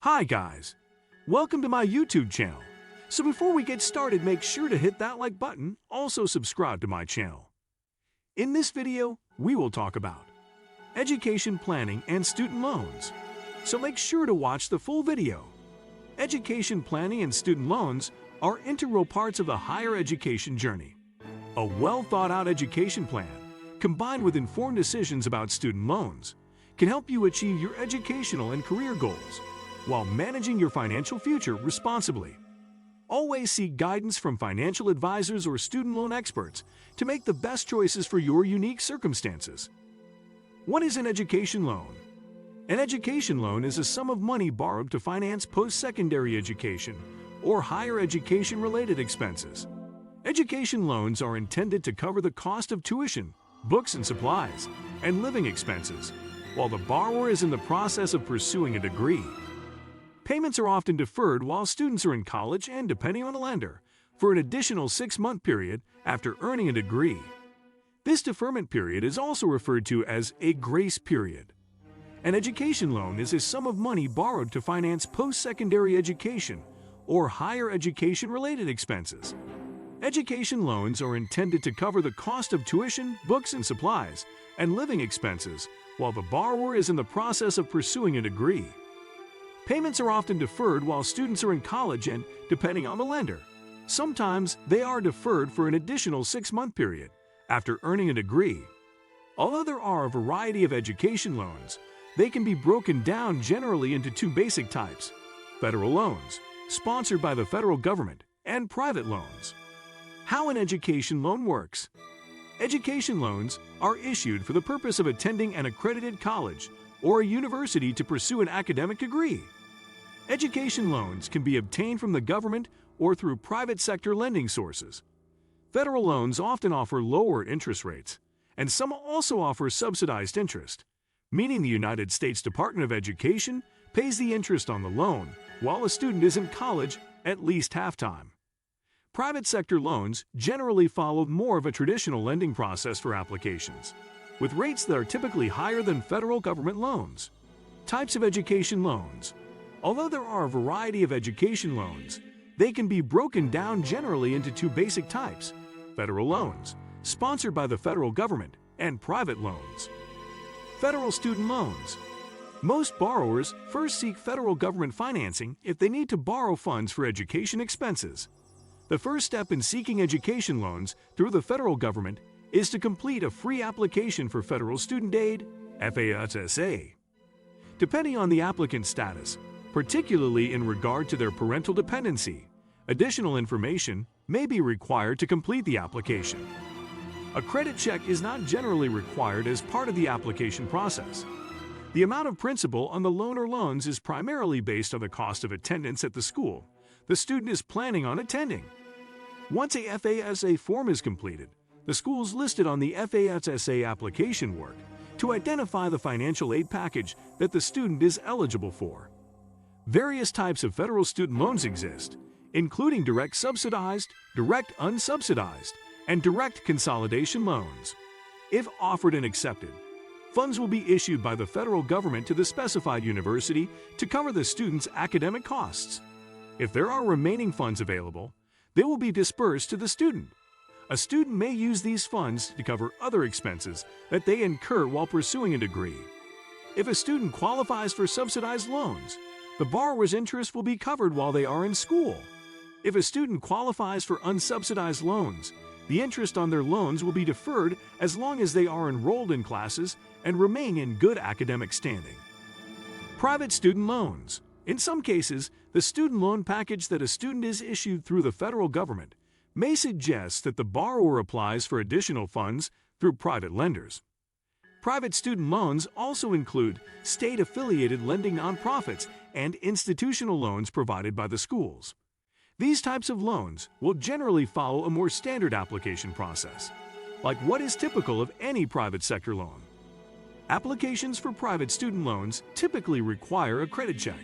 Hi guys, welcome to my YouTube channel. So before we get started, make sure to hit that like button, also subscribe to my channel. In this video, we will talk about education planning and student loans. So make sure to watch the full video. Education planning and student loans are integral parts of the higher education journey. A well thought out education plan, combined with informed decisions about student loans, can help you achieve your educational and career goals while managing your financial future responsibly. Always seek guidance from financial advisors or student loan experts to make the best choices for your unique circumstances. What is an education loan? An education loan is a sum of money borrowed to finance post-secondary education or higher education-related expenses. Education loans are intended to cover the cost of tuition, books and supplies, and living expenses, while the borrower is in the process of pursuing a degree. Payments are often deferred while students are in college and, depending on the lender, for an additional 6-month period after earning a degree. This deferment period is also referred to as a grace period. An education loan is a sum of money borrowed to finance post-secondary education or higher education-related expenses. Education loans are intended to cover the cost of tuition, books and supplies, and living expenses while the borrower is in the process of pursuing a degree. Payments are often deferred while students are in college and, depending on the lender, sometimes they are deferred for an additional 6-month period after earning a degree. Although there are a variety of education loans, they can be broken down generally into 2 basic types: federal loans, sponsored by the federal government, and private loans. How an education loan works. Education loans are issued for the purpose of attending an accredited college or a university to pursue an academic degree. Education loans can be obtained from the government or through private sector lending sources. Federal loans often offer lower interest rates, and some also offer subsidized interest, meaning the United States Department of Education pays the interest on the loan while a student is in college at least half-time. Private sector loans generally follow more of a traditional lending process for applications, with rates that are typically higher than federal government loans. Types of education loans. Although there are a variety of education loans, they can be broken down generally into 2 basic types: federal loans, sponsored by the federal government, and private loans. Federal student loans. Most borrowers first seek federal government financing if they need to borrow funds for education expenses. The first step in seeking education loans through the federal government is to complete a free application for federal student aid, FAFSA. Depending on the applicant's status, particularly in regard to their parental dependency, additional information may be required to complete the application. A credit check is not generally required as part of the application process. The amount of principal on the loan or loans is primarily based on the cost of attendance at the school the student is planning on attending. Once a FAFSA form is completed, the schools listed on the FAFSA application work to identify the financial aid package that the student is eligible for. Various types of federal student loans exist, including direct subsidized, direct unsubsidized, and direct consolidation loans. If offered and accepted, funds will be issued by the federal government to the specified university to cover the student's academic costs. If there are remaining funds available, they will be dispersed to the student. A student may use these funds to cover other expenses that they incur while pursuing a degree. If a student qualifies for subsidized loans, the borrower's interest will be covered while they are in school. If a student qualifies for unsubsidized loans, the interest on their loans will be deferred as long as they are enrolled in classes and remain in good academic standing. Private student loans. In some cases, the student loan package that a student is issued through the federal government may suggest that the borrower applies for additional funds through private lenders. Private student loans also include state-affiliated lending nonprofits and institutional loans provided by the schools. These types of loans will generally follow a more standard application process, like what is typical of any private sector loan. Applications for private student loans typically require a credit check.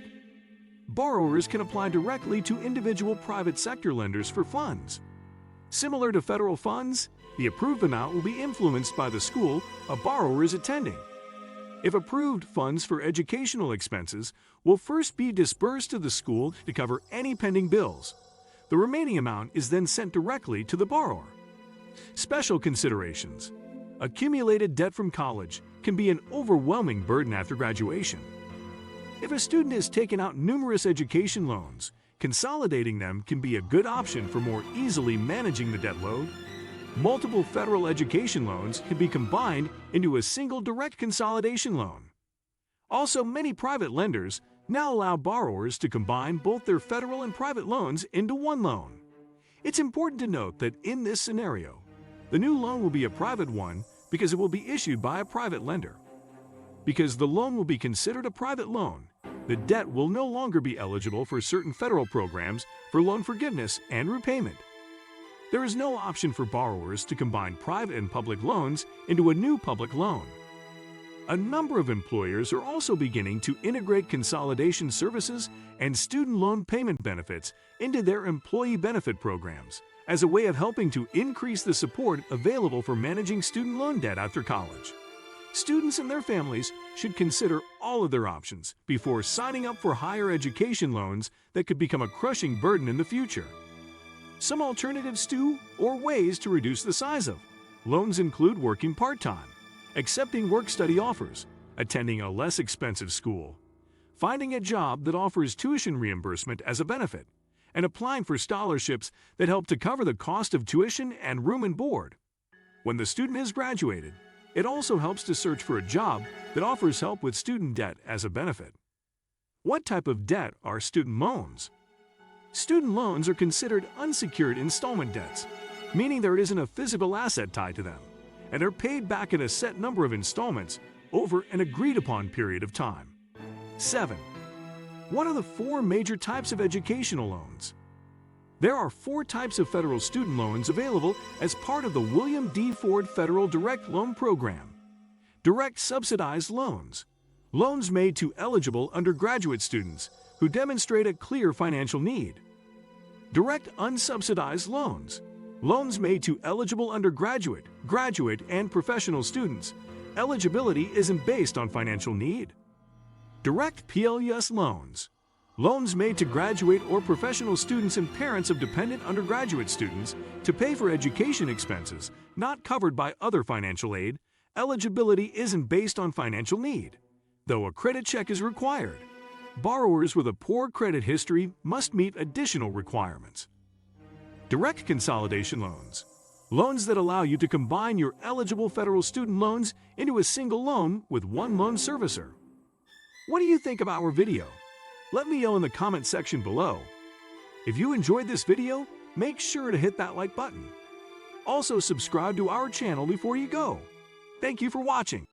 Borrowers can apply directly to individual private sector lenders for funds. Similar to federal funds, the approved amount will be influenced by the school a borrower is attending. If approved, funds for educational expenses will first be disbursed to the school to cover any pending bills. The remaining amount is then sent directly to the borrower. Special considerations. Accumulated debt from college can be an overwhelming burden after graduation. If a student has taken out numerous education loans, consolidating them can be a good option for more easily managing the debt load. Multiple federal education loans can be combined into a single direct consolidation loan. Also, many private lenders now allow borrowers to combine both their federal and private loans into one loan. It's important to note that in this scenario, the new loan will be a private one because it will be issued by a private lender. Because the loan will be considered a private loan, the debt will no longer be eligible for certain federal programs for loan forgiveness and repayment. There is no option for borrowers to combine private and public loans into a new public loan. A number of employers are also beginning to integrate consolidation services and student loan payment benefits into their employee benefit programs as a way of helping to increase the support available for managing student loan debt after college. Students and their families should consider all of their options before signing up for higher education loans that could become a crushing burden in the future. Some alternatives to, or ways to reduce the size of, loans include working part-time, accepting work-study offers, attending a less expensive school, finding a job that offers tuition reimbursement as a benefit, and applying for scholarships that help to cover the cost of tuition and room and board. When the student has graduated, it also helps to search for a job that offers help with student debt as a benefit. What type of debt are student loans? Student loans are considered unsecured installment debts, meaning there isn't a physical asset tied to them, and are paid back in a set number of installments over an agreed-upon period of time. 7. What are the 4 major types of educational loans? There are 4 types of federal student loans available as part of the William D. Ford Federal Direct Loan Program. Direct subsidized loans. Loans made to eligible undergraduate students who demonstrate a clear financial need. Direct unsubsidized loans. Loans made to eligible undergraduate, graduate, and professional students. Eligibility isn't based on financial need. Direct PLUS loans. Loans made to graduate or professional students and parents of dependent undergraduate students to pay for education expenses not covered by other financial aid. Eligibility isn't based on financial need, though a credit check is required. Borrowers with a poor credit history must meet additional requirements. Direct consolidation loans. Loans that allow you to combine your eligible federal student loans into a single loan with one loan servicer. What do you think of our video? Let me know in the comment section below. If you enjoyed this video, make sure to hit that like button. Also, subscribe to our channel before you go. Thank you for watching.